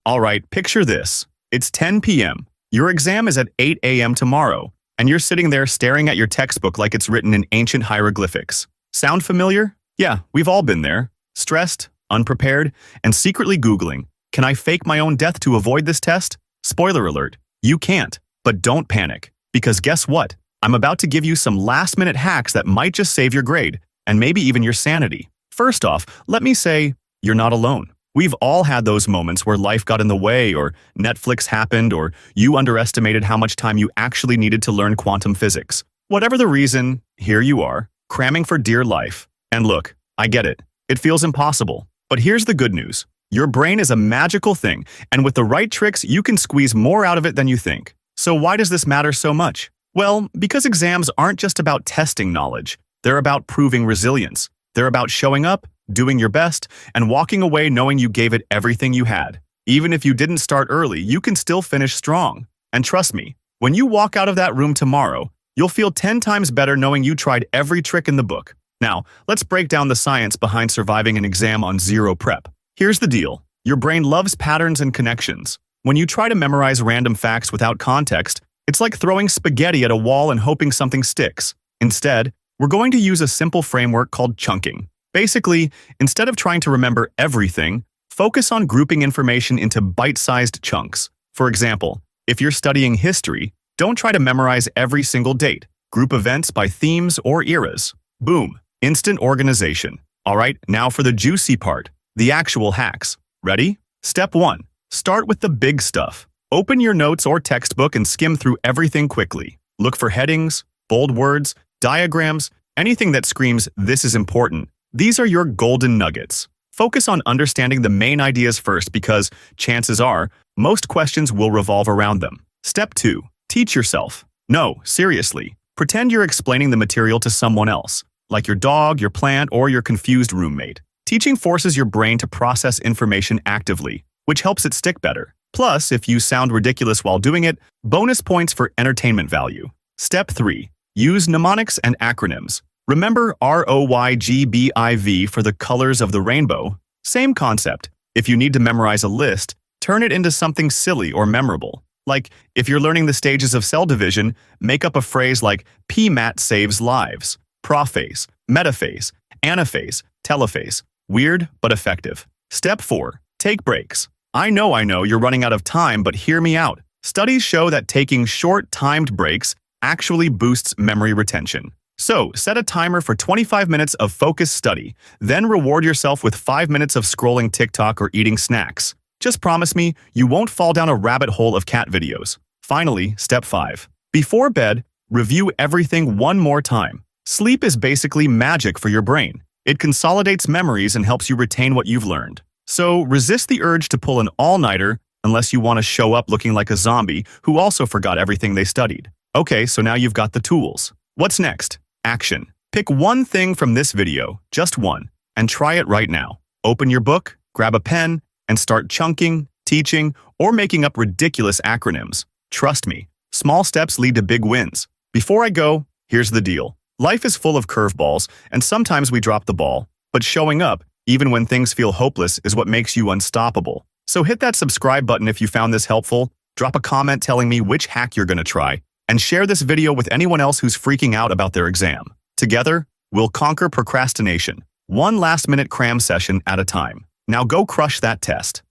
All right, picture this. It's 10 p.m. Your exam is at 8 a.m. tomorrow, and you're sitting there staring at your textbook like it's written in ancient hieroglyphics. Sound familiar? Yeah, we've all been there. Stressed, unprepared, and secretly Googling, can I fake my own death to avoid this test? Spoiler alert, you can't. But don't panic, because guess what? I'm about to give you some last-minute hacks that might just save your grade, and maybe even your sanity. First off, let me say, you're not alone. We've all had those moments where life got in the way, or Netflix happened, or you underestimated how much time you actually needed to learn quantum physics. Whatever the reason, here you are, cramming for dear life. And look, I get it. It feels impossible. But here's the good news. Your brain is a magical thing, and with the right tricks, you can squeeze more out of it than you think. So why does this matter so much? Well, because exams aren't just about testing knowledge. They're about proving resilience. They're about showing up, doing your best, and walking away knowing you gave it everything you had. Even if you didn't start early, you can still finish strong. And trust me, when you walk out of that room tomorrow, you'll feel 10 times better knowing you tried every trick in the book. Now, let's break down the science behind surviving an exam on zero prep. Here's the deal. Your brain loves patterns and connections. When you try to memorize random facts without context, it's like throwing spaghetti at a wall and hoping something sticks. Instead, we're going to use a simple framework called chunking. Basically, instead of trying to remember everything, focus on grouping information into bite-sized chunks. For example, if you're studying history, don't try to memorize every single date. Group events by themes or eras. Boom. Instant organization. All right, now for the juicy part, the actual hacks. Ready? Step 1. Start with the big stuff. Open your notes or textbook and skim through everything quickly. Look for headings, bold words, diagrams, anything that screams, "This is important." These are your golden nuggets. Focus on understanding the main ideas first because, chances are, most questions will revolve around them. Step 2. Teach yourself. No, seriously. Pretend you're explaining the material to someone else, like your dog, your plant, or your confused roommate. Teaching forces your brain to process information actively, which helps it stick better. Plus, if you sound ridiculous while doing it, bonus points for entertainment value. Step 3. Use mnemonics and acronyms. Remember ROYGBIV for the colors of the rainbow? Same concept. If you need to memorize a list, turn it into something silly or memorable. Like, if you're learning the stages of cell division, make up a phrase like PMAT saves lives, prophase, metaphase, anaphase, telophase. Weird, but effective. Step 4. Take breaks. I know you're running out of time, but hear me out. Studies show that taking short, timed breaks actually boosts memory retention. So, set a timer for 25 minutes of focused study, then reward yourself with 5 minutes of scrolling TikTok or eating snacks. Just promise me you won't fall down a rabbit hole of cat videos. Finally, step 5. Before bed, review everything one more time. Sleep is basically magic for your brain. It consolidates memories and helps you retain what you've learned. So, resist the urge to pull an all-nighter unless you want to show up looking like a zombie who also forgot everything they studied. Okay, so now you've got the tools. What's next? Action. Pick one thing from this video, just one, and try it right now. Open your book, grab a pen, and start chunking, teaching, or making up ridiculous acronyms. Trust me, small steps lead to big wins. Before I go, here's the deal. Life is full of curveballs, and sometimes we drop the ball. But showing up, even when things feel hopeless, is what makes you unstoppable. So hit that subscribe button if you found this helpful, drop a comment telling me which hack you're going to try, and share this video with anyone else who's freaking out about their exam. Together, we'll conquer procrastination, one last-minute cram session at a time. Now go crush that test.